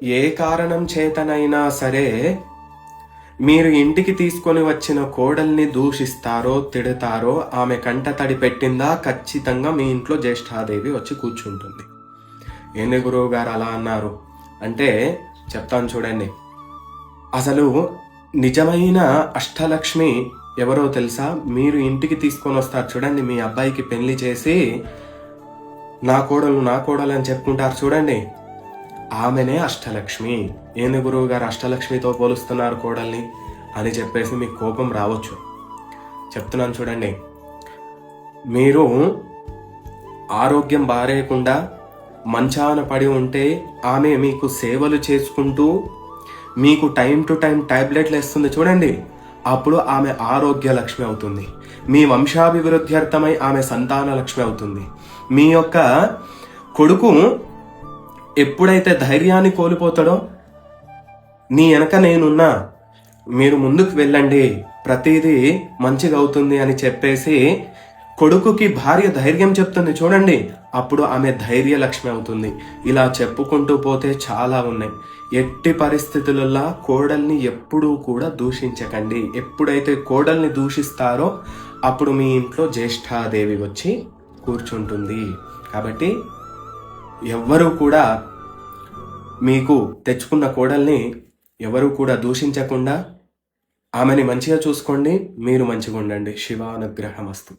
ఏ కారణం చేతనైనా సరే మీరు ఇంటికి తీసుకొని వచ్చిన కోడల్ని దూషిస్తారో తిడతారో ఆమె కంట తడి పెట్టిందా ఖచ్చితంగా మీ ఇంట్లో జ్యేష్ఠాదేవి వచ్చి కూర్చుంటుంది. ఏంది గురువు గారు అలా అన్నారు అంటే చెప్తాను చూడండి. అసలు నిజమైన అష్టలక్ష్మి ఎవరో తెలుసా? మీరు ఇంటికి తీసుకొని వస్తారు చూడండి, మీ అబ్బాయికి పెళ్లి చేసి నా కోడలు అని చెప్పుకుంటారు చూడండి, ఆమెనే అష్టలక్ష్మి. ఏంది గురువు గారు అష్టలక్ష్మితో పోలుస్తున్నారు కోడల్ని అని చెప్పేసి మీకు కోపం రావచ్చు. చెప్తున్నాను చూడండి, మీరు ఆరోగ్యం బారేయకుండా మంచాన పడి ఉంటే ఆమె మీకు సేవలు చేసుకుంటూ మీకు టైం టు టైం టాబ్లెట్లు వేస్తుంది చూడండి, అప్పుడు ఆమె ఆరోగ్య లక్ష్మి అవుతుంది. మీ వంశాభివృద్ధ్యర్థమై ఆమె సంతాన లక్ష్మి అవుతుంది. మీ యొక్క కొడుకు ఎప్పుడైతే ధైర్యాన్ని కోల్పోతాడో నీ వెనక నేనున్నా, మీరు ముందుకు వెళ్ళండి, ప్రతిదీ మంచిగా అవుతుంది అని చెప్పేసి కొడుకుకి భార్య ధైర్యం చెప్తుంది చూడండి, అప్పుడు ఆమె ధైర్య లక్ష్మి అవుతుంది. ఇలా చెప్పుకుంటూ పోతే చాలా ఉన్నాయి. ఎట్టి పరిస్థితులలో కోడల్ని ఎప్పుడూ కూడా దూషించకండి. ఎప్పుడైతే కోడల్ని దూషిస్తారో అప్పుడు మీ ఇంట్లో జ్యేష్ఠాదేవి వచ్చి కూర్చుంటుంది. కాబట్టి ఎవ్వరూ కూడా మీకు తెచ్చుకున్న కోడల్ని ఎవరు కూడా దూషించకుండా ఆమెని మంచిగా చూసుకోండి, మీరు మంచిగా ఉండండి. శివానుగ్రహమస్తు.